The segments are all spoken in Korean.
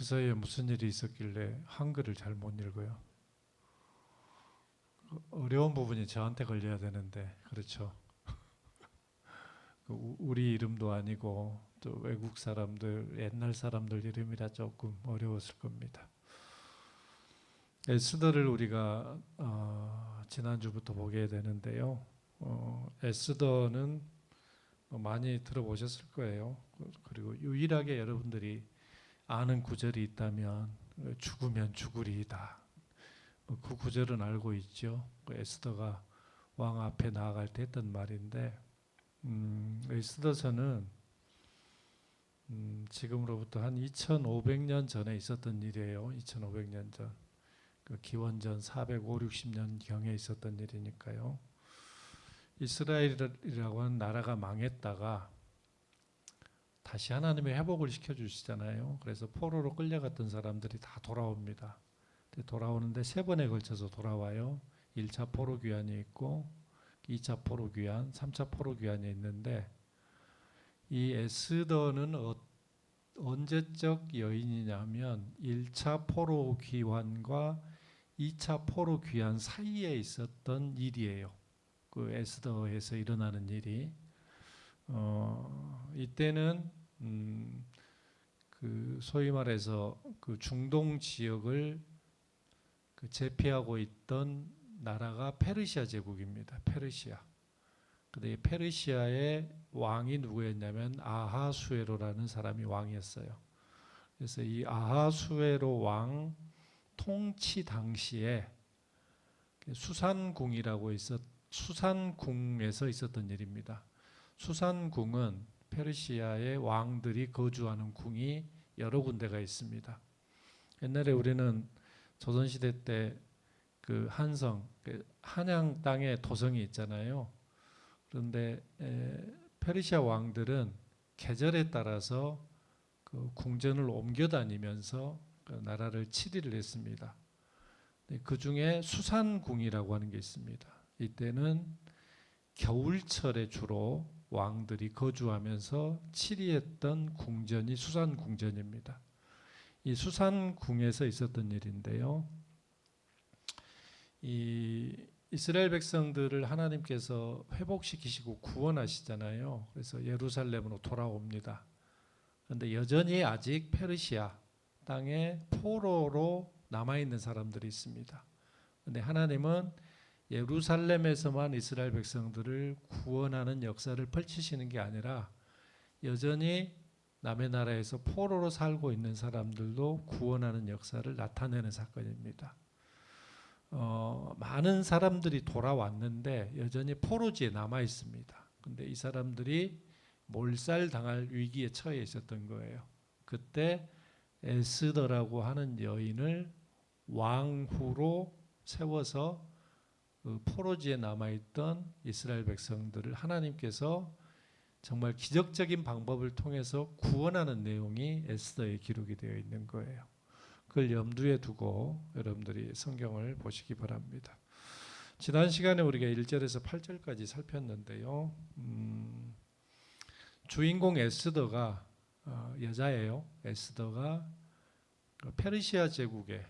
그 사이에 무슨 일이 있었길래 한글을 잘 못 읽어요? 어려운 부분이 저한테 걸려야 되는데, 그렇죠? 우리 이름도 아니고 또 외국 사람들, 옛날 사람들 이름이라 조금 어려웠을 겁니다. 에스더를 우리가 지난주부터 보게 되는데요. 에스더는 많이 들어보셨을 거예요. 그리고 유일하게 여러분들이 아는 구절이 있다면 죽으면 죽으리이다. 그 구절은 알고 있죠. 에스더가 왕 앞에 나아갈 때 했던 말인데, 에스더서는 지금으로부터 한 2500년 전에 있었던 일이에요. 2500년 전. 그 기원전 450, 60년 경에 있었던 일이니까요. 이스라엘이라고 하는 나라가 망했다가 다시 하나님의 회복을 시켜주시잖아요. 그래서 포로로 끌려갔던 사람들이 다 돌아옵니다. 돌아오는데 세 번에 걸쳐서 돌아와요. 1차 포로 귀환이 있고 2차 포로 귀환, 3차 포로 귀환이 있는데 이 에스더는 언제적 여인이냐면 1차 포로 귀환과 2차 포로 귀환 사이에 있었던 일이에요. 그 에스더에서 일어나는 일이 이때는 그 소위 말해서 그 중동 지역을 그 제패하고 있던 나라가 페르시아 제국입니다. 페르시아. 근데 이 페르시아의 왕이 누구였냐면 아하수에로라는 사람이 왕이었어요. 그래서 이 아하수에로 왕 통치 당시에 수산궁에서 있었던 일입니다. 수산궁은 페르시아의 왕들이 거주하는 궁이 여러 군데가 있습니다. 옛날에 우리는 조선시대 때 그 한성, 한양 땅에 도성이 있잖아요. 그런데 페르시아 왕들은 계절에 따라서 그 궁전을 옮겨 다니면서 그 나라를 치리를 했습니다. 그 중에 수산궁이라고 하는 게 있습니다. 이때는 겨울철에 주로 왕들이 거주하면서 치리했던 궁전이 수산궁전입니다. 이 수산궁에서 있었던 일인데요. 이 이스라엘 백성들을 하나님께서 회복시키시고 구원하시잖아요. 그래서 예루살렘으로 돌아옵니다. 그런데 여전히 아직 페르시아 땅에 포로로 남아있는 사람들이 있습니다. 그런데 하나님은 예루살렘에서만 이스라엘 백성들을 구원하는 역사를 펼치시는 게 아니라 여전히 남의 나라에서 포로로 살고 있는 사람들도 구원하는 역사를 나타내는 사건입니다. 많은 사람들이 돌아왔는데 여전히 포로지에 남아 있습니다. 근데 이 사람들이 몰살당할 위기에 처해 있었던 거예요. 그때 에스더라고 하는 여인을 왕후로 세워서 그 포로지에 남아있던 이스라엘 백성들을 하나님께서 정말 기적적인 방법을 통해서 구원하는 내용이 에스더에 기록이 되어 있는 거예요. 그걸 염두에 두고 여러분들이 성경을 보시기 바랍니다. 지난 시간에 우리가 1절에서 8절까지 살폈는데요. 주인공 에스더가 여자예요. 에스더가 페르시아 제국의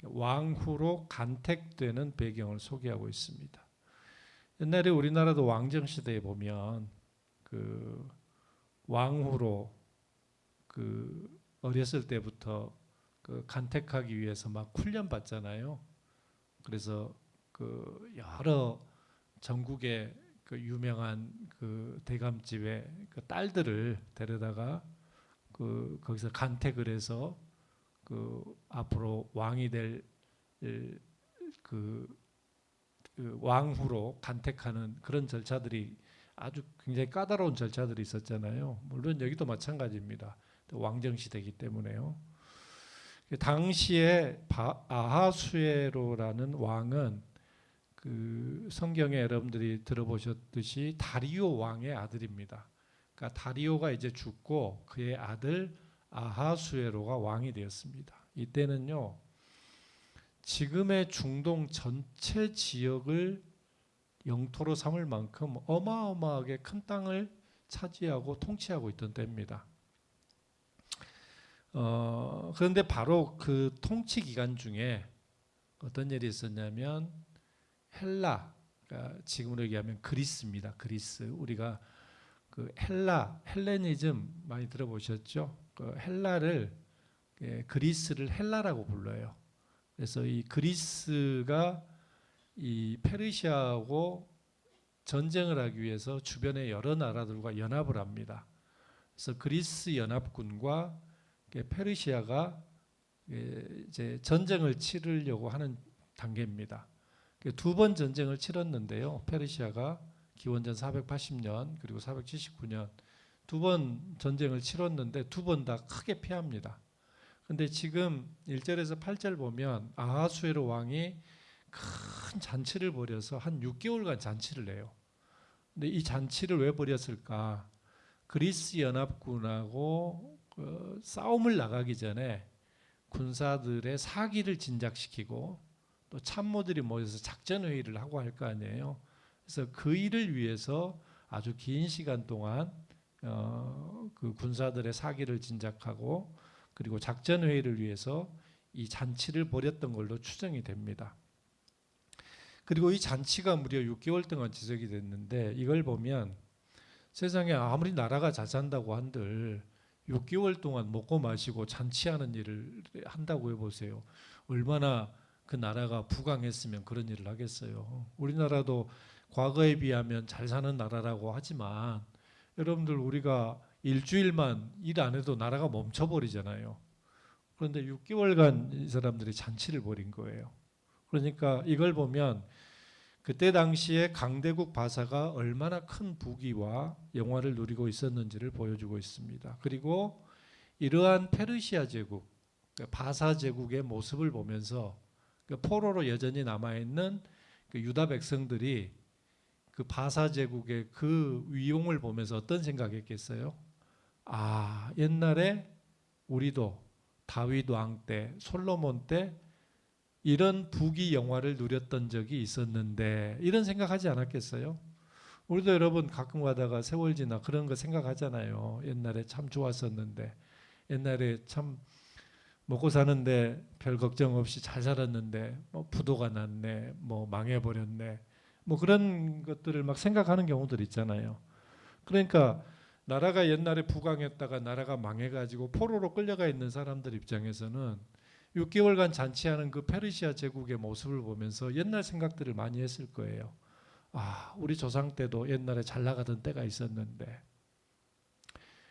왕후로 간택되는 배경을 소개하고 있습니다. 옛날에 우리나라도 왕정시대에 보면 그 왕후로 그 어렸을 때부터 그 간택하기 위해서 막 훈련 받잖아요. 그래서 그 여러 전국의 그 유명한 그 대감집의 그 딸들을 데려다가 그 거기서 간택을 해서 그 앞으로 왕이 될 그 왕후로 간택하는 그런 절차들이 아주 굉장히 까다로운 절차들이 있었잖아요. 물론 여기도 마찬가지입니다. 왕정시대이기 때문에요. 당시에 아하수에로라는 왕은 그 성경에 여러분들이 들어보셨듯이 다리오 왕의 아들입니다. 그러니까 다리오가 이제 죽고 그의 아들 아하수에로가 왕이 되었습니다. 이때는요, 지금의 중동 전체 지역을 영토로 삼을 만큼 어마어마하게 큰 땅을 차지하고 통치하고 있던 때입니다. 그런데 바로 그 통치 기간 중에 어떤 일이 있었냐면 헬라, 그러니까 지금으로 얘기하면 그리스입니다. 그리스. 우리가 그 헬레니즘 많이 들어보셨죠? 그 헬라를 그리스를 헬라라고 불러요. 그래서 이 그리스가 이 페르시아하고 전쟁을 하기 위해서 주변의 여러 나라들과 연합을 합니다. 그래서 그리스 연합군과 페르시아가 이제 전쟁을 치르려고 하는 단계입니다. 두 번 전쟁을 치렀는데요. 페르시아가 기원전 480년 그리고 479년 두 번 전쟁을 치렀는데 두 번 다 크게 패합니다. 근데 지금 1절에서 8절 보면 아하수에로 왕이 큰 잔치를 벌여서 한 6개월간 잔치를 해요. 근데 이 잔치를 왜 벌였을까? 그리스 연합군하고 싸움을 나가기 전에 군사들의 사기를 진작시키고 또 참모들이 모여서 작전 회의를 하고 할 거 아니에요. 그래서 그 일을 위해서 아주 긴 시간 동안 그 군사들의 사기를 진작하고 그리고 작전 회의를 위해서 이 잔치를 벌였던 걸로 추정이 됩니다. 그리고 이 잔치가 무려 6개월 동안 지속이 됐는데 이걸 보면 세상에 아무리 나라가 잘 산다고 한들 6개월 동안 먹고 마시고 잔치하는 일을 한다고 해보세요. 얼마나 그 나라가 부강했으면 그런 일을 하겠어요. 우리나라도 과거에 비하면 잘 사는 나라라고 하지만 여러분들 우리가 일주일만 일 안 해도 나라가 멈춰버리잖아요. 그런데 6개월간 이 사람들이 잔치를 벌인 거예요. 그러니까 이걸 보면 그때 당시에 강대국 바사가 얼마나 큰 부귀와 영화를 누리고 있었는지를 보여주고 있습니다. 그리고 이러한 페르시아 제국, 바사 제국의 모습을 보면서 포로로 여전히 남아있는 유다 백성들이 그 바사 제국의 그 위용을 보면서 어떤 생각했겠어요? 아, 옛날에 우리도 다윗 왕 때, 솔로몬 때 이런 부귀 영화를 누렸던 적이 있었는데 이런 생각하지 않았겠어요? 우리도 여러분 가끔 가다가 세월 지나 그런 거 생각하잖아요. 옛날에 참 좋았었는데, 옛날에 참 먹고 사는데 별 걱정 없이 잘 살았는데 뭐 부도가 났네, 뭐 망해버렸네, 뭐 그런 것들을 막 생각하는 경우들 있잖아요. 그러니까 나라가 옛날에 부강했다가 나라가 망해가지고 포로로 끌려가 있는 사람들 입장에서는 6개월간 잔치하는 그 페르시아 제국의 모습을 보면서 옛날 생각들을 많이 했을 거예요. 아, 우리 조상 때도 옛날에 잘 나가던 때가 있었는데.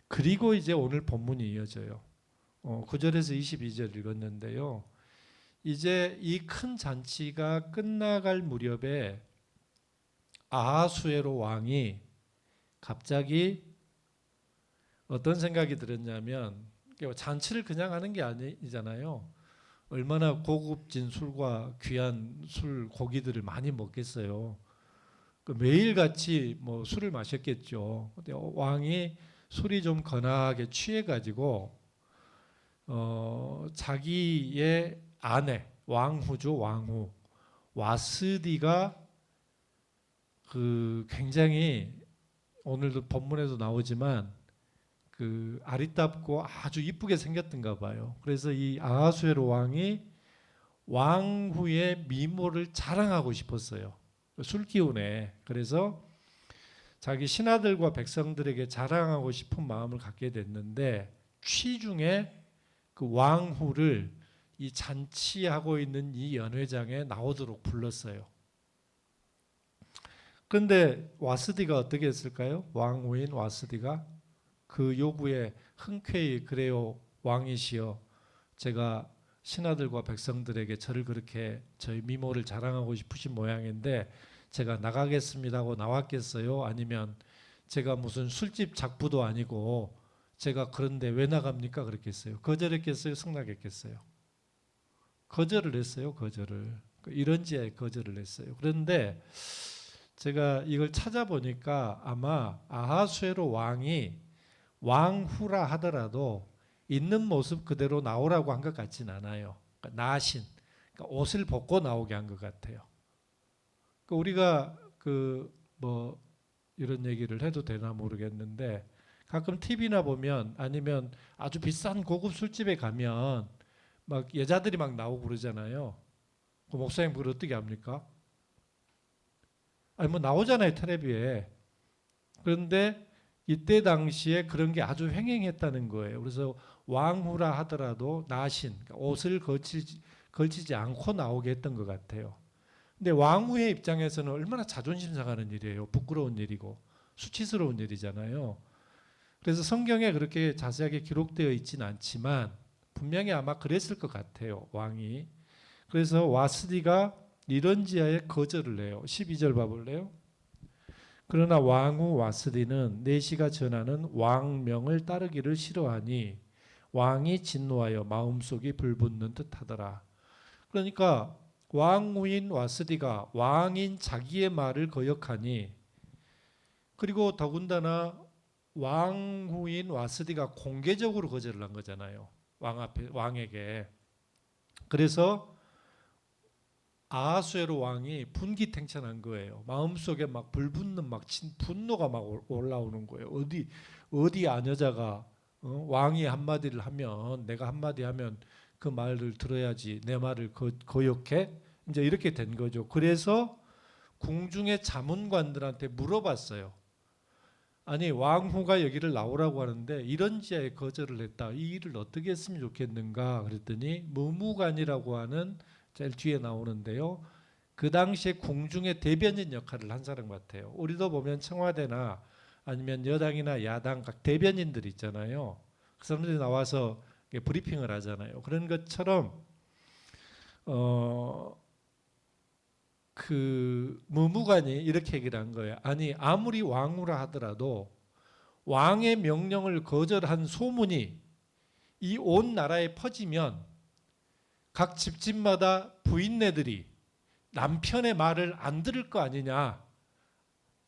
그리고 이제 오늘 본문이 이어져요. 9절에서 22절 읽었는데요. 이제 이 큰 잔치가 끝나갈 무렵에 아하수에로 왕이 갑자기 어떤 생각이 들었냐면 잔치를 그냥 하는 게 아니잖아요. 얼마나 고급진 술과 귀한 술 고기들을 많이 먹겠어요. 매일같이 뭐 술을 마셨겠죠. 근데 왕이 술이 좀 건하게 취해가지고 자기의 아내 왕후죠, 왕후 와스디가 그 굉장히 오늘도 본문에도 나오지만 그 아리답고 아주 이쁘게 생겼던가 봐요. 그래서 이 아하수에로 왕이 왕후의 미모를 자랑하고 싶었어요. 술 기운에. 그래서 자기 신하들과 백성들에게 자랑하고 싶은 마음을 갖게 됐는데 취중에 그 왕후를 이 잔치하고 있는 이 연회장에 나오도록 불렀어요. 그런데 와스디가 어떻게 했을까요? 왕후인 와스디가 그 요구에 흔쾌히 그래요 왕이시여, 제가 신하들과 백성들에게 저를 그렇게 저희 미모를 자랑하고 싶으신 모양인데 제가 나가겠습니다 하고 나왔겠어요? 아니면 제가 무슨 술집 작부도 아니고 제가 그런데 왜 나갑니까? 그랬겠어요? 거절했겠어요? 승낙했겠어요? 거절을 했어요. 거절을. 이런지에 거절을 했어요. 그런데 제가 이걸 찾아보니까 아마 아하수에로 왕이 왕후라 하더라도 있는 모습 그대로 나오라고 한 것 같진 않아요. 그러니까 나신, 그러니까 옷을 벗고 나오게 한 것 같아요. 그러니까 우리가 그 뭐 이런 얘기를 해도 되나 모르겠는데 가끔 TV나 보면 아니면 아주 비싼 고급 술집에 가면 막 여자들이 막 나오고 그러잖아요. 그 목사님 그걸 어떻게 합니까? 아니 뭐 나오잖아요 텔레비에. 그런데 이때 당시에 그런 게 아주 횡행했다는 거예요. 그래서 왕후라 하더라도 나신 그러니까 옷을 걸치지 않고 나오게 했던 것 같아요. 근데 왕후의 입장에서는 얼마나 자존심 상하는 일이에요. 부끄러운 일이고 수치스러운 일이잖아요. 그래서 성경에 그렇게 자세하게 기록되어 있지는 않지만 분명히 아마 그랬을 것 같아요. 왕이. 그래서 와스디가 이런 지하에 거절을 해요. 12절 봐볼래요? 그러나 왕후 와스디는 내시가 전하는 왕명을 따르기를 싫어하니 왕이 진노하여 마음속이 불붙는 듯하더라. 그러니까 왕후인 와스디가 왕인 자기의 말을 거역하니 그리고 더군다나 왕후인 와스디가 공개적으로 거절을 한 거잖아요. 왕에게. 그래서 아하수에로 왕이 분기탱천한 거예요. 마음속에 막 불붙는 막 분노가 막 올라오는 거예요. 어디 아녀자가 왕이 한마디를 하면 내가 한마디 하면 그 말을 들어야지 내 말을 거역해? 이제 이렇게 된 거죠. 그래서 궁중의 자문관들한테 물어봤어요. 아니 왕후가 여기를 나오라고 하는데 이런 지하에 거절을 했다. 이 일을 어떻게 했으면 좋겠는가 그랬더니 무무관이라고 하는 제일 뒤에 나오는데요. 그 당시에 궁중의 대변인 역할을 한 사람 같아요. 우리도 보면 청와대나 아니면 여당이나 야당 각 대변인들 있잖아요. 그 사람들이 나와서 브리핑을 하잖아요. 그런 것처럼 그 무무관이 이렇게 얘기를 한 거예요. 아니 아무리 왕후라 하더라도 왕의 명령을 거절한 소문이 이 온 나라에 퍼지면 각 집집마다 부인네들이 남편의 말을 안 들을 거 아니냐.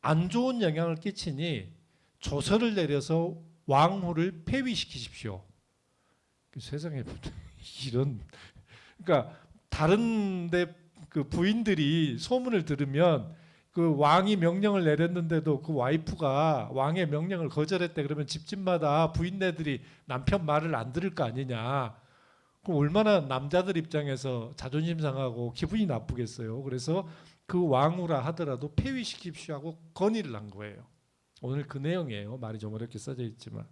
안 좋은 영향을 끼치니 조서를 내려서 왕후를 폐위시키십시오. 세상에 이런 그러니까 다른데 그 부인들이 소문을 들으면 그 왕이 명령을 내렸는데도 그 와이프가 왕의 명령을 거절했대 그러면 집집마다 부인네들이 남편 말을 안 들을 거 아니냐. 그럼 얼마나 남자들 입장에서 자존심 상하고 기분이 나쁘겠어요. 그래서 그 왕후라 하더라도 폐위시킵시오 하고 건의를 한 거예요. 오늘 그 내용이에요. 말이 좀 어렵게 써져 있지만.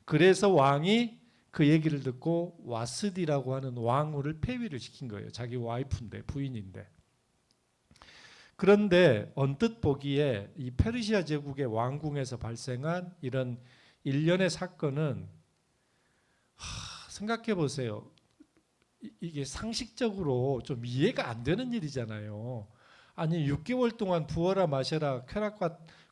그래서 왕이 그 얘기를 듣고 와스디라고 하는 왕후를 폐위를 시킨 거예요. 자기 와이프인데 부인인데. 그런데 언뜻 보기에 이 페르시아 제국의 왕궁에서 발생한 이런 일련의 사건은 생각해 보세요. 이게 상식적으로 좀 이해가 안 되는 일이잖아요. 아니 6개월 동안 부어라 마셔라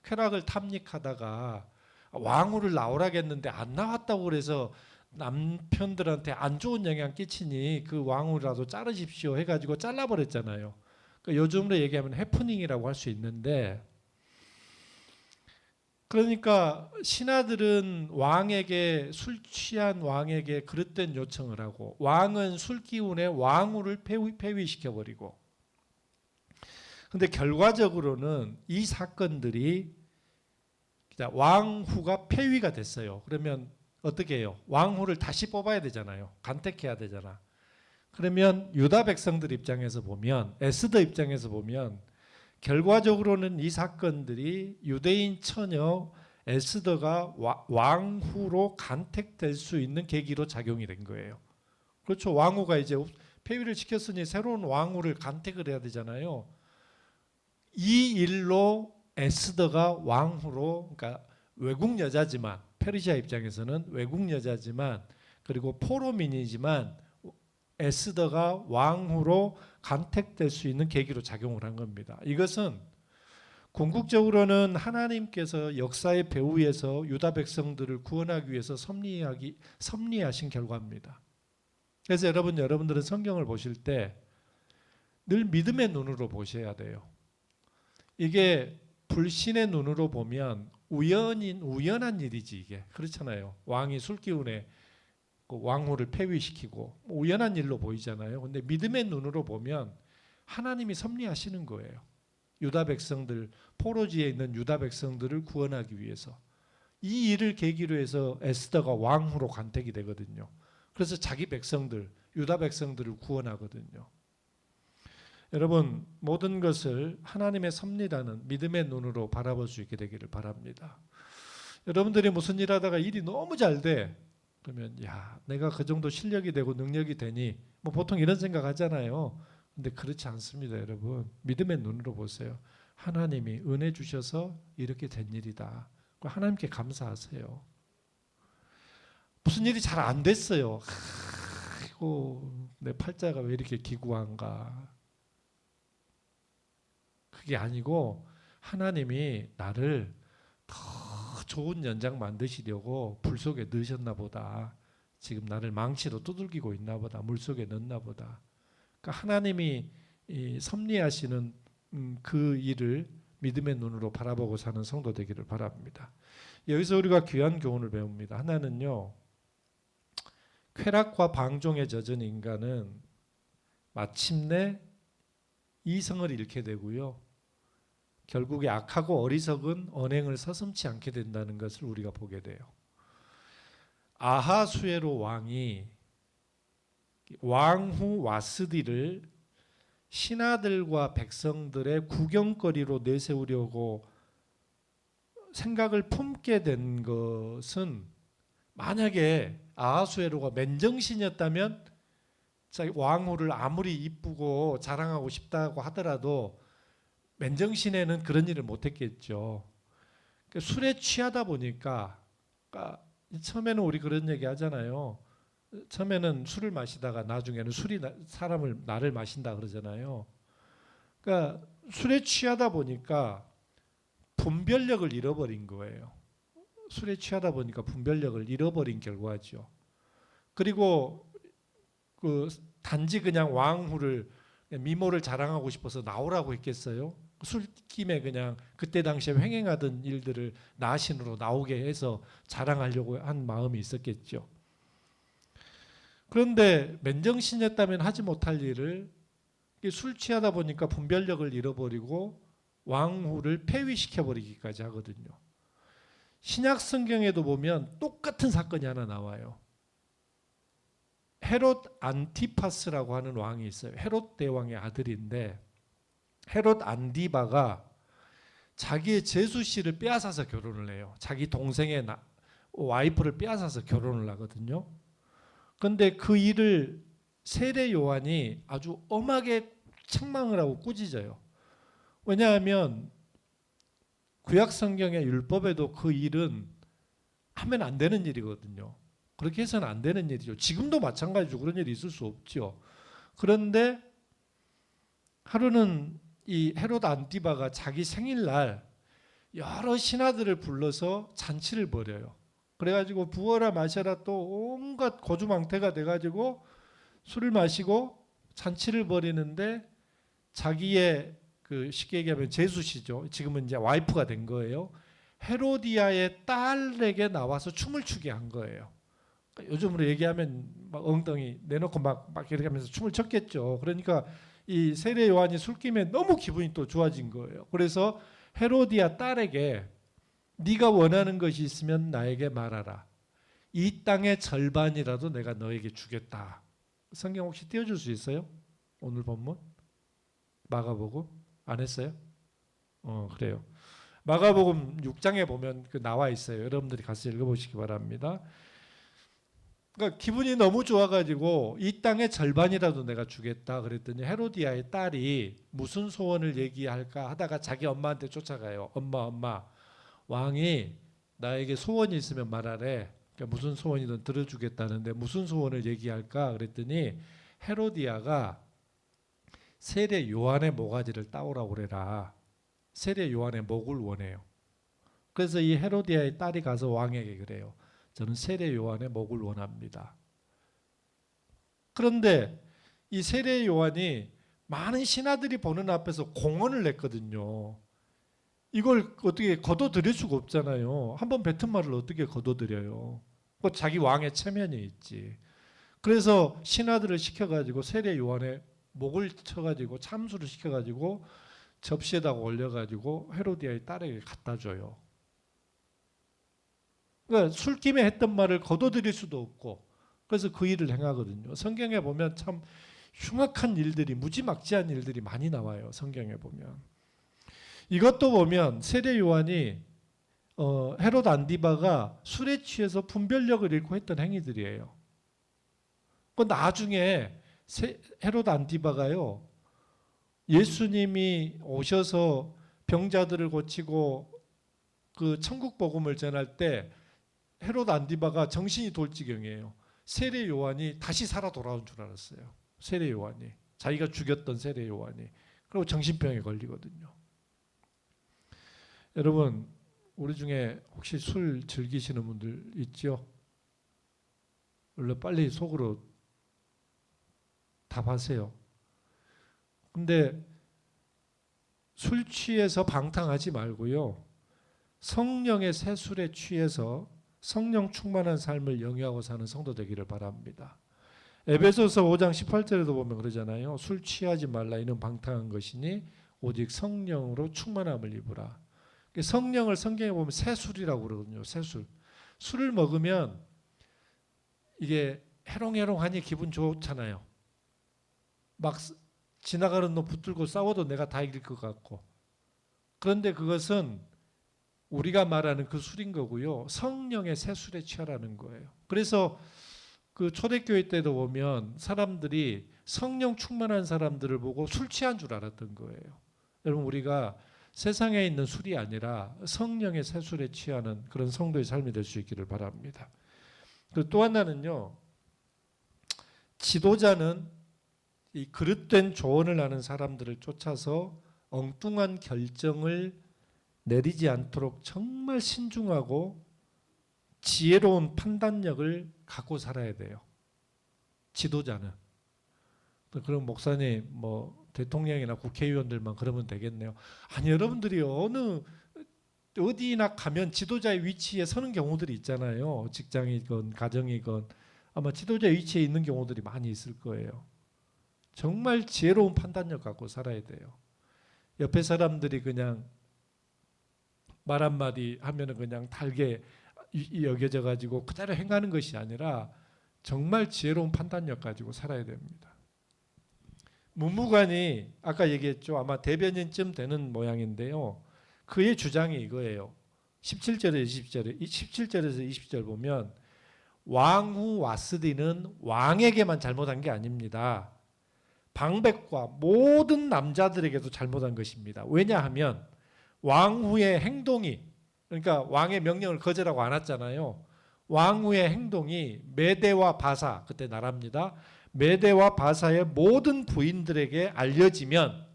쾌락을 탐닉하다가 왕후를 나오라겠는데 안 나왔다고 그래서 남편들한테 안 좋은 영향 끼치니 그 왕후라도 자르십시오 해가지고 잘라버렸잖아요. 그러니까 요즘으로 얘기하면 해프닝이라고 할 수 있는데 그러니까 신하들은 왕에게 술 취한 왕에게 그릇된 요청을 하고 왕은 술 기운에 왕후를 폐위시켜버리고 근데 결과적으로는 이 사건들이 왕후가 폐위가 됐어요. 그러면 어떻게 해요? 왕후를 다시 뽑아야 되잖아요. 간택해야 되잖아. 그러면 유다 백성들 입장에서 보면 에스더 입장에서 보면 결과적으로는 이 사건들이 유대인 처녀 에스더가 왕후로 간택될 수 있는 계기로 작용이 된 거예요. 그렇죠. 왕후가 이제 폐위를 시켰으니 새로운 왕후를 간택을 해야 되잖아요. 이 일로 에스더가 왕후로 그러니까 외국 여자지만 페르시아 입장에서는 외국 여자지만 그리고 포로민이지만 에스더가 왕후로 간택될 수 있는 계기로 작용을 한 겁니다. 이것은 궁극적으로는 하나님께서 역사의 배후에서 유다 백성들을 구원하기 위해서 섭리하신 결과입니다. 그래서 여러분들은 성경을 보실 때 늘 믿음의 눈으로 보셔야 돼요. 이게 불신의 눈으로 보면 우연한 일이지 이게 그렇잖아요. 왕이 술기운에 왕후를 폐위시키고 우연한 일로 보이잖아요. 근데 믿음의 눈으로 보면 하나님이 섭리하시는 거예요. 유다 백성들 포로지에 있는 유다 백성들을 구원하기 위해서 이 일을 계기로 해서 에스더가 왕후로 간택이 되거든요. 그래서 자기 백성들, 유다 백성들을 구원하거든요. 여러분, 모든 것을 하나님의 섭리라는 믿음의 눈으로 바라볼 수 있게 되기를 바랍니다. 여러분들이 무슨 일 하다가 일이 너무 잘 돼. 그러면 야, 내가 그 정도 실력이 되고 능력이 되니 뭐 보통 이런 생각 하잖아요. 근데 그렇지 않습니다, 여러분. 믿음의 눈으로 보세요. 하나님이 은혜 주셔서 이렇게 된 일이다. 하나님께 감사하세요. 무슨 일이 잘 안 됐어요. 아이고, 내 팔자가 왜 이렇게 기구한가. 그게 아니고 하나님이 나를 더 좋은 연장 만드시려고 불 속에 넣으셨나 보다. 지금 나를 망치로 두들기고 있나 보다. 물 속에 넣나 보다. 그러니까 하나님이 섭리하시는 그 일을 믿음의 눈으로 바라보고 사는 성도 되기를 바랍니다. 여기서 우리가 귀한 교훈을 배웁니다. 하나는요, 쾌락과 방종에 젖은 인간은 마침내 이성을 잃게 되고요. 결국에 악하고 어리석은 언행을 서슴지 않게 된다는 것을 우리가 보게 돼요. 아하수에로 왕이 왕후 와스디를 신하들과 백성들의 구경거리로 내세우려고 생각을 품게 된 것은, 만약에 아하수에로가 맨정신이었다면 자기 왕후를 아무리 이쁘고 자랑하고 싶다고 하더라도 맨정신에는 그런 일을 못했겠죠. 술에 취하다 보니까, 그러니까 처음에는 우리 그런 얘기 하잖아요. 처음에는 술을 마시다가 나중에는 술이 나를 마신다 그러잖아요. 그러니까 술에 취하다 보니까 분별력을 잃어버린 거예요. 술에 취하다 보니까 분별력을 잃어버린 결과죠. 그리고 단지 그냥 왕후를 미모를 자랑하고 싶어서 나오라고 했겠어요? 술김에 그냥 그때 당시에 횡행하던 일들을 나신으로 나오게 해서 자랑하려고 한 마음이 있었겠죠. 그런데 맨정신이었다면 하지 못할 일을 술 취하다 보니까 분별력을 잃어버리고 왕후를 폐위시켜버리기까지 하거든요. 신약 성경에도 보면 똑같은 사건이 하나 나와요. 헤롯 안티파스라고 하는 왕이 있어요. 헤롯 대왕의 아들인데, 헤롯 안디바가 자기의 제수씨를 빼앗아서 결혼을 해요. 자기 동생의 와이프를 빼앗아서 결혼을 하거든요. 그런데 그 일을 세례 요한이 아주 엄하게 책망을 하고 꾸짖어요. 왜냐하면 구약 성경의 율법에도 그 일은 하면 안 되는 일이거든요. 그렇게 해서는 안 되는 일이죠. 지금도 마찬가지죠. 그런 일이 있을 수 없죠. 그런데 하루는 이 헤롯 안티바가 자기 생일날 여러 신하들을 불러서 잔치를 벌여요. 그래가지고 부어라 마셔라 또 온갖 고주망태가 돼가지고 술을 마시고 잔치를 벌이는데, 자기의 쉽게 얘기하면 제수시죠. 지금은 이제 와이프가 된 거예요. 헤로디아의 딸에게 나와서 춤을 추게 한 거예요. 요즘으로 얘기하면 막 엉덩이 내놓고 막 이렇게 하면서 춤을 췄겠죠. 그러니까 이 세례 요한이 술김에 너무 기분이 또 좋아진 거예요. 그래서 헤로디아 딸에게 네가 원하는 것이 있으면 나에게 말하라. 이 땅의 절반이라도 내가 너에게 주겠다. 성경 혹시 띄워줄 수 있어요? 오늘 본문? 마가복음? 안 했어요? 그래요. 마가복음 6장에 보면 나와 있어요. 여러분들이 가서 읽어보시기 바랍니다. 그러니까 기분이 너무 좋아가지고 이 땅의 절반이라도 내가 주겠다 그랬더니, 헤로디아의 딸이 무슨 소원을 얘기할까 하다가 자기 엄마한테 쫓아가요. 엄마, 왕이 나에게 소원이 있으면 말하래. 그러니까 무슨 소원이든 들어주겠다는데 무슨 소원을 얘기할까 그랬더니, 헤로디아가 세례 요한의 모가지를 따오라고 그래라. 세례 요한의 목을 원해요. 그래서 이 헤로디아의 딸이 가서 왕에게 그래요. 저는 세례 요한의 목을 원합니다. 그런데 이 세례 요한이 많은 신하들이 보는 앞에서 공언을 냈거든요. 이걸 어떻게 거둬들일 수가 없잖아요. 한번 뱉은 말을 어떻게 거둬들여요. 자기 왕의 체면이 있지. 그래서 신하들을 시켜가지고 세례 요한의 목을 쳐가지고 참수를 시켜가지고 접시에다가 올려가지고 헤로디아의 딸에게 갖다 줘요. 그러니까 술김에 했던 말을 거둬들일 수도 없고 그래서 그 일을 행하거든요. 성경에 보면 참 흉악한 일들이 무지막지한 일들이 많이 나와요. 성경에 보면 이것도 보면 세례 요한이 헤롯 안디바가 술에 취해서 분별력을 잃고 했던 행위들이에요. 그 나중에 헤롯 안디바가요 예수님이 오셔서 병자들을 고치고 그 천국 복음을 전할 때 헤롯 안디바가 정신이 돌 지경이에요. 세례 요한이 다시 살아 돌아온 줄 알았어요. 세례 요한이 자기가 죽였던 세례 요한이 그리고 정신병에 걸리거든요. 여러분 우리 중에 혹시 술 즐기시는 분들 있죠? 원래 빨리 속으로 답하세요. 근데 술 취해서 방탕하지 말고요. 성령의 새술에 취해서 성령 충만한 삶을 영위하고 사는 성도 되기를 바랍니다. 에베소서 5장 18절에도 보면 그러잖아요. 술 취하지 말라 이는 방탕한 것이니 오직 성령으로 충만함을 입으라. 성령을 성경에 보면 새술이라고 그러거든요. 새술. 술을 먹으면 이게 해롱해롱하니 기분 좋잖아요. 막 지나가는 놈 붙들고 싸워도 내가 다 이길 것 같고. 그런데 그것은 우리가 말하는 그 술인 거고요. 성령의 새술에 취하라는 거예요. 그래서 그 초대교회 때도 보면 사람들이 성령 충만한 사람들을 보고 술 취한 줄 알았던 거예요. 여러분 우리가 세상에 있는 술이 아니라 성령의 새술에 취하는 그런 성도의 삶이 될 수 있기를 바랍니다. 그리고 또 하나는요. 지도자는 이 그릇된 조언을 하는 사람들을 쫓아서 엉뚱한 결정을 내리지 않도록 정말 신중하고 지혜로운 판단력을 갖고 살아야 돼요. 지도자는. 그럼 목사님 뭐 대통령이나 국회의원들만 그러면 되겠네요. 아니 여러분들이 어디나 가면 지도자의 위치에 서는 경우들이 있잖아요. 직장이건 가정이건 아마 지도자의 위치에 있는 경우들이 많이 있을 거예요. 정말 지혜로운 판단력 갖고 살아야 돼요. 옆에 사람들이 그냥 말 한마디 하면은 그냥 달게 여겨져 가지고 그대로 행하는 것이 아니라 정말 지혜로운 판단력 가지고 살아야 됩니다. 문무관이 아까 얘기했죠. 아마 대변인쯤 되는 모양인데요. 그의 주장이 이거예요. 17절에서 20절 보면 왕후 와스디는 왕에게만 잘못한 게 아닙니다. 방백과 모든 남자들에게도 잘못한 것입니다. 왜냐하면 왕후의 행동이 그러니까 왕의 명령을 거절하고 안 왔잖아요. 왕후의 행동이 메대와 바사 그때 나라입니다. 메대와 바사의 모든 부인들에게 알려지면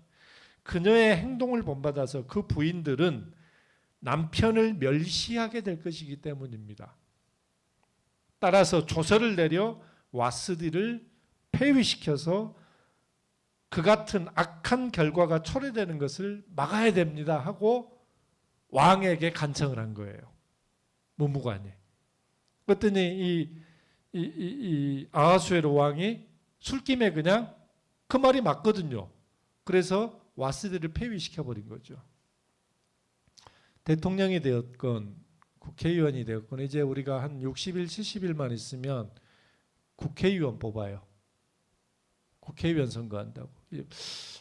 그녀의 행동을 본받아서 그 부인들은 남편을 멸시하게 될 것이기 때문입니다. 따라서 조서를 내려 와스디를 폐위시켜서 그 같은 악한 결과가 초래되는 것을 막아야 됩니다 하고 왕에게 간청을 한 거예요. 문무관이. 그랬더니 이 아하수에로 왕이 술김에 그냥 그 말이 맞거든요. 그래서 와스디를 폐위시켜버린 거죠. 대통령이 되었건 국회의원이 되었건 이제 우리가 한 60일, 70일만 있으면 국회의원 뽑아요. 국회의원 선거한다고.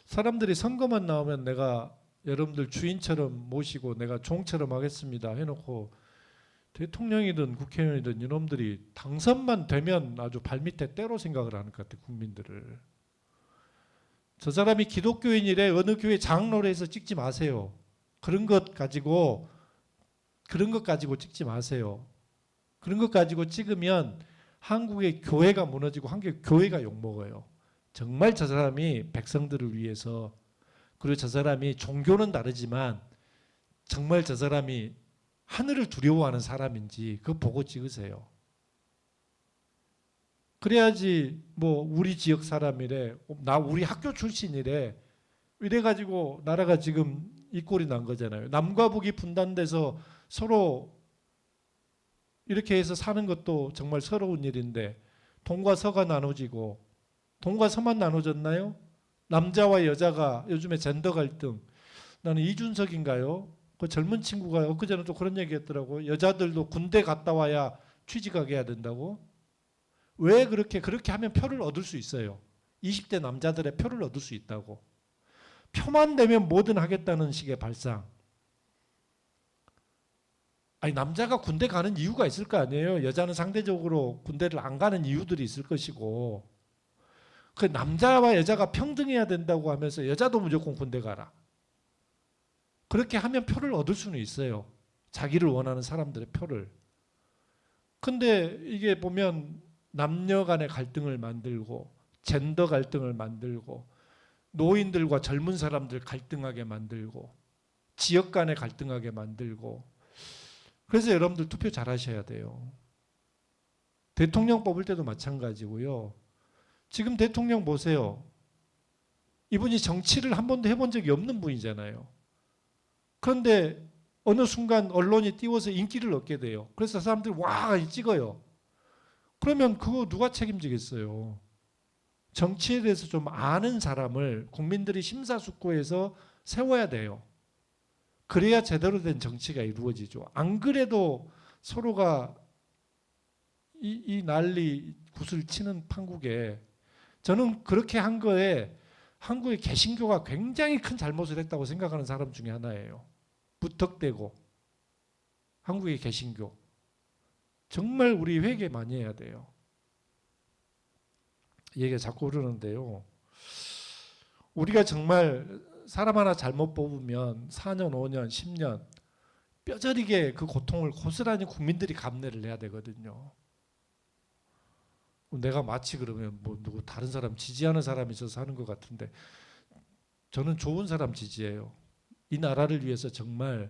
사람들이 선거만 나오면 내가 여러분들 주인처럼 모시고 내가 종처럼 하겠습니다 해놓고 대통령이든 국회의원이든 이놈들이 당선만 되면 아주 발밑에 때로 생각을 하는 것 같아요. 국민들을. 저 사람이 기독교인이래 어느 교회 장로를 해서 찍지 마세요. 그런 것 가지고 찍지 마세요. 그런 것 가지고 찍으면 한국의 교회가 무너지고 한국의 교회가 욕먹어요. 정말 저 사람이 백성들을 위해서 그리고 저 사람이 종교는 다르지만 정말 저 사람이 하늘을 두려워하는 사람인지 그거 보고 찍으세요. 그래야지 뭐 우리 지역 사람이래 나 우리 학교 출신이래 이래가지고 나라가 지금 이 꼴이 난 거잖아요. 남과 북이 분단돼서 서로 이렇게 해서 사는 것도 정말 서러운 일인데 동과 서가 나눠지고 동과 서만 나눠졌나요? 남자와 여자가 요즘에 젠더 갈등 나는 이준석인가요? 그 젊은 친구가 엊그제는 또 그런 얘기 했더라고. 여자들도 군대 갔다 와야 취직하게 해야 된다고. 왜 그렇게 하면 표를 얻을 수 있어요. 20대 남자들의 표를 얻을 수 있다고. 표만 되면 뭐든 하겠다는 식의 발상. 아니 남자가 군대 가는 이유가 있을 거 아니에요. 여자는 상대적으로 군대를 안 가는 이유들이 있을 것이고. 그 남자와 여자가 평등해야 된다고 하면서 여자도 무조건 군대 가라. 그렇게 하면 표를 얻을 수는 있어요. 자기를 원하는 사람들의 표를. 근데 이게 보면 남녀 간의 갈등을 만들고 젠더 갈등을 만들고 노인들과 젊은 사람들 갈등하게 만들고 지역 간에 갈등하게 만들고 그래서 여러분들 투표 잘 하셔야 돼요. 대통령 뽑을 때도 마찬가지고요. 지금 대통령 보세요. 이분이 정치를 한 번도 해본 적이 없는 분이잖아요. 그런데 어느 순간 언론이 띄워서 인기를 얻게 돼요. 그래서 사람들이 와 찍어요. 그러면 그거 누가 책임지겠어요? 정치에 대해서 좀 아는 사람을 국민들이 심사숙고해서 세워야 돼요. 그래야 제대로 된 정치가 이루어지죠. 안 그래도 서로가 이 난리 굿을 치는 판국에 저는 그렇게 한 거에 한국의 개신교가 굉장히 큰 잘못을 했다고 생각하는 사람 중에 하나예요. 무턱대고 한국의 개신교 정말 우리 회개 많이 해야 돼요. 얘기가 자꾸 흐르는데요. 우리가 정말 사람 하나 잘못 뽑으면 4년, 5년, 10년 뼈저리게 그 고통을 고스란히 국민들이 감내를 해야 되거든요. 내가 마치 그러면 뭐 누구 다른 사람 지지하는 사람이 있어서 하는 것 같은데 저는 좋은 사람 지지해요. 이 나라를 위해서 정말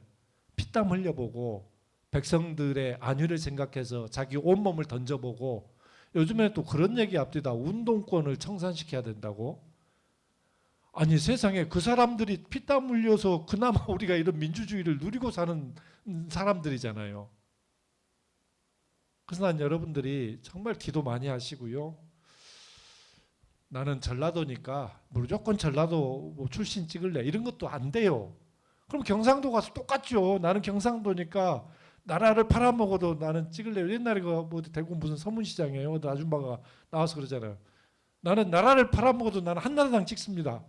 피땀 흘려보고 백성들의 안위를 생각해서 자기 온몸을 던져보고 요즘에 또 그런 얘기 앞뒤다 운동권을 청산시켜야 된다고. 아니 세상에 그 사람들이 피땀 흘려서 그나마 우리가 이런 민주주의를 누리고 사는 사람들이잖아요. 그래서 난 여러분들이 정말 기도 많이 하시고요. 나는 전라도니까 무조건 전라도 뭐 출신 찍을래 이런 것도 안 돼요. 그럼 경상도 가서 똑같죠. 나는 경상도니까 나라를 팔아먹어도 나는 찍을래요. 옛날에 뭐 대구 무슨 서문시장이에요. 아줌마가 나와서 그러잖아요. 나는 나라를 팔아먹어도 나는 한나라당 찍습니다.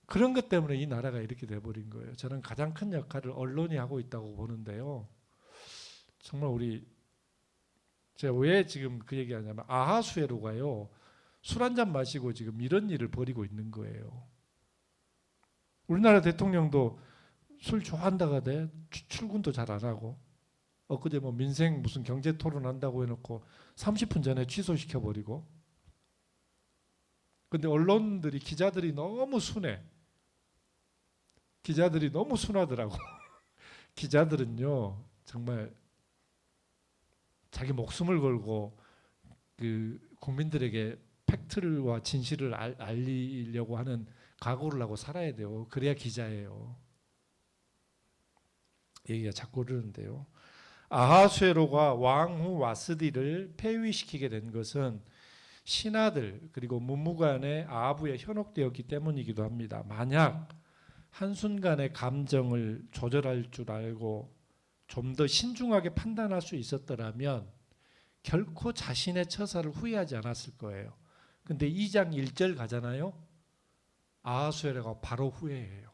그런 것 때문에 이 나라가 이렇게 돼버린 거예요. 저는 가장 큰 역할을 언론이 하고 있다고 보는데요. 정말 제가 왜 지금 그 얘기하냐면 아하수에로가요. 술 한잔 마시고 지금 이런 일을 벌이고 있는 거예요. 우리나라 대통령도 술 좋아한다가 돼 출근도 잘 안 하고 엊그제 뭐 민생 무슨 경제 토론 한다고 해놓고 30분 전에 취소시켜 버리고. 근데 언론들이 기자들이 너무 순해. 기자들이 너무 순하더라고. 기자들은요 정말 자기 목숨을 걸고 그 국민들에게 팩트와 진실을 알리려고 하는 각오를 하고 살아야 돼요. 그래야 기자예요. 얘기가 자꾸 흐르는데요. 아하수에로가 왕후 와스디를 폐위시키게 된 것은 신하들 그리고 문무관의 아하부에 현혹되었기 때문이기도 합니다. 만약 한순간의 감정을 조절할 줄 알고 좀 더 신중하게 판단할 수 있었더라면 결코 자신의 처사를 후회하지 않았을 거예요. 근데 2장 1절 가잖아요. 아하수에로가 바로 후회해요.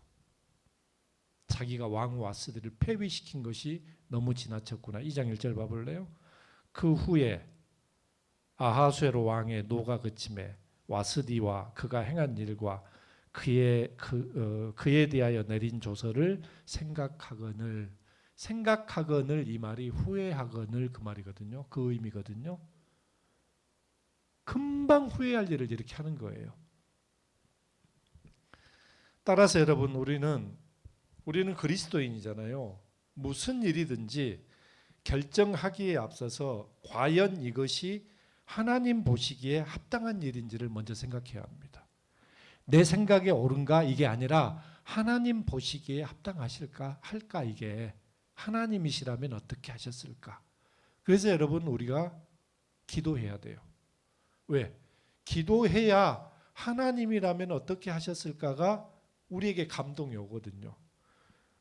자기가 왕후 와스디를 폐위시킨 것이 너무 지나쳤구나. 2장 1절 봐볼래요? 그 후에 아하수에로 왕의 노가 그침에 와스디와 그가 행한 일과 그에 대하여 내린 조서를 생각하거늘 이 말이 후회하거늘 그 말이거든요. 그 의미거든요. 금방 후회할 일을 이렇게 하는 거예요. 따라서 여러분 우리는 그리스도인이잖아요. 무슨 일이든지 결정하기에 앞서서 과연 이것이 하나님 보시기에 합당한 일인지를 먼저 생각해야 합니다. 내 생각에 옳은가 이게 아니라 하나님 보시기에 합당하실까 할까 이게 하나님이시라면 어떻게 하셨을까. 그래서 여러분 우리가 기도해야 돼요. 왜? 기도해야 하나님이라면 어떻게 하셨을까가 우리에게 감동이 오거든요.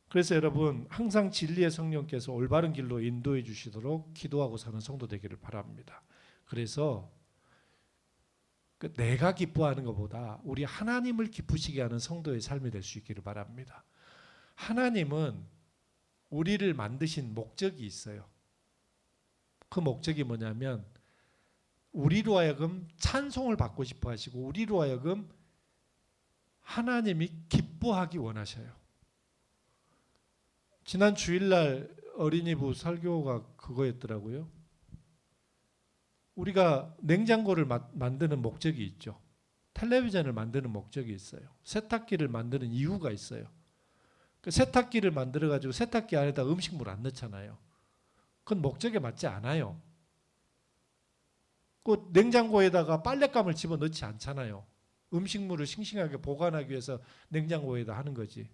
그래서 여러분 항상 진리의 성령께서 올바른 길로 인도해 주시도록 기도하고 사는 성도 되기를 바랍니다. 그래서 내가 기뻐하는 것보다 우리 하나님을 기쁘시게 하는 성도의 삶이 될 수 있기를 바랍니다. 하나님은 우리를 만드신 목적이 있어요. 그 목적이 뭐냐면 우리로 하여금 찬송을 받고 싶어 하시고 우리로 하여금 하나님이 기뻐하기 원하셔요. 지난 주일날 어린이부 설교가 그거였더라고요. 우리가 냉장고를 만드는 목적이 있죠. 텔레비전을 만드는 목적이 있어요. 세탁기를 만드는 이유가 있어요. 그 세탁기를 만들어가지고 세탁기 안에다 음식물 안 넣잖아요. 그건 목적에 맞지 않아요. 그 냉장고에다가 빨랫감을 집어넣지 않잖아요. 음식물을 싱싱하게 보관하기 위해서 냉장고에다 하는 거지.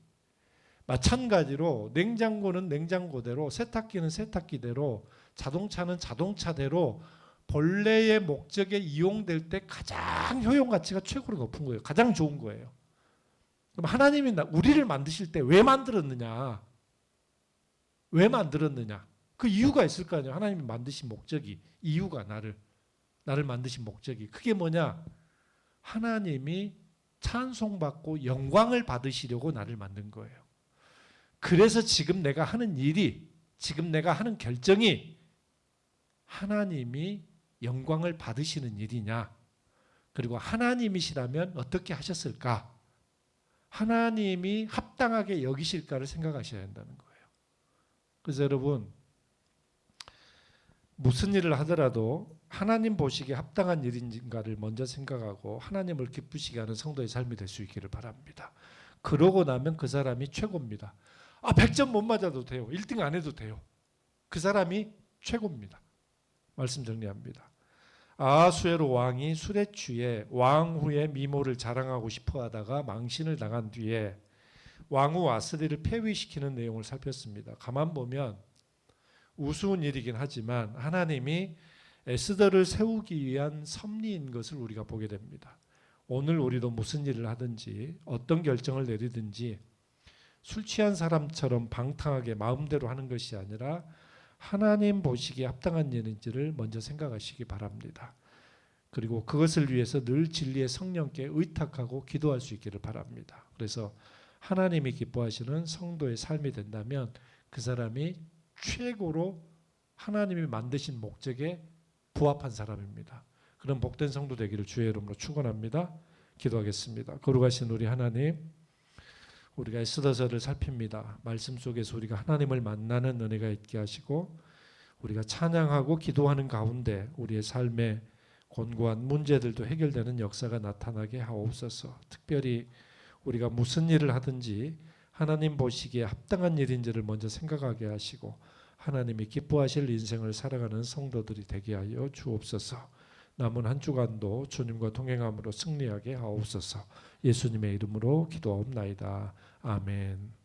마찬가지로 냉장고는 냉장고대로, 세탁기는 세탁기대로, 자동차는 자동차대로 본래의 목적에 이용될 때 가장 효용 가치가 최고로 높은 거예요. 가장 좋은 거예요. 그럼 하나님이 우리를 만드실 때 왜 만들었느냐? 왜 만들었느냐? 그 이유가 있을 거 아니에요. 하나님이 만드신 목적이, 이유가 나를 만드신 목적이. 그게 뭐냐? 하나님이 찬송받고 영광을 받으시려고 나를 만든 거예요. 그래서 지금 내가 하는 일이, 지금 내가 하는 결정이 하나님이 영광을 받으시는 일이냐? 그리고 하나님이시라면 어떻게 하셨을까? 하나님이 합당하게 여기실까를 생각하셔야 한다는 거예요. 그래서 여러분, 무슨 일을 하더라도 하나님 보시기에 합당한 일인가를 먼저 생각하고 하나님을 기쁘시게 하는 성도의 삶이 될 수 있기를 바랍니다. 그러고 나면 그 사람이 최고입니다. 100점 못 맞아도 돼요. 1등 안 해도 돼요. 그 사람이 최고입니다. 말씀 정리합니다. 아하수에로 왕이 술에 취해 왕후의 미모를 자랑하고 싶어 하다가 망신을 당한 뒤에 왕후 아스리를 폐위시키는 내용을 살폈습니다. 가만 보면 우스운 일이긴 하지만 하나님이 에스더를 세우기 위한 섭리인 것을 우리가 보게 됩니다. 오늘 우리도 무슨 일을 하든지 어떤 결정을 내리든지 술 취한 사람처럼 방탕하게 마음대로 하는 것이 아니라 하나님 보시기에 합당한 일인지를 먼저 생각하시기 바랍니다. 그리고 그것을 위해서 늘 진리의 성령께 의탁하고 기도할 수 있기를 바랍니다. 그래서 하나님이 기뻐하시는 성도의 삶이 된다면 그 사람이 최고로 하나님이 만드신 목적에 부합한 사람입니다. 그런 복된 성도 되기를 주의 이름으로 축원합니다. 기도하겠습니다. 거룩하신 우리 하나님, 우리가 에스더서를 살핍니다. 말씀 속에서 우리가 하나님을 만나는 은혜가 있게 하시고 우리가 찬양하고 기도하는 가운데 우리의 삶에 곤고한 문제들도 해결되는 역사가 나타나게 하옵소서. 특별히 우리가 무슨 일을 하든지 하나님 보시기에 합당한 일인지를 먼저 생각하게 하시고 하나님이 기뻐하실 인생을 살아가는 성도들이 되게 하여 주옵소서. 남은 한 주간도 주님과 동행함으로 승리하게 하옵소서. 예수님의 이름으로 기도하옵나이다. 아멘.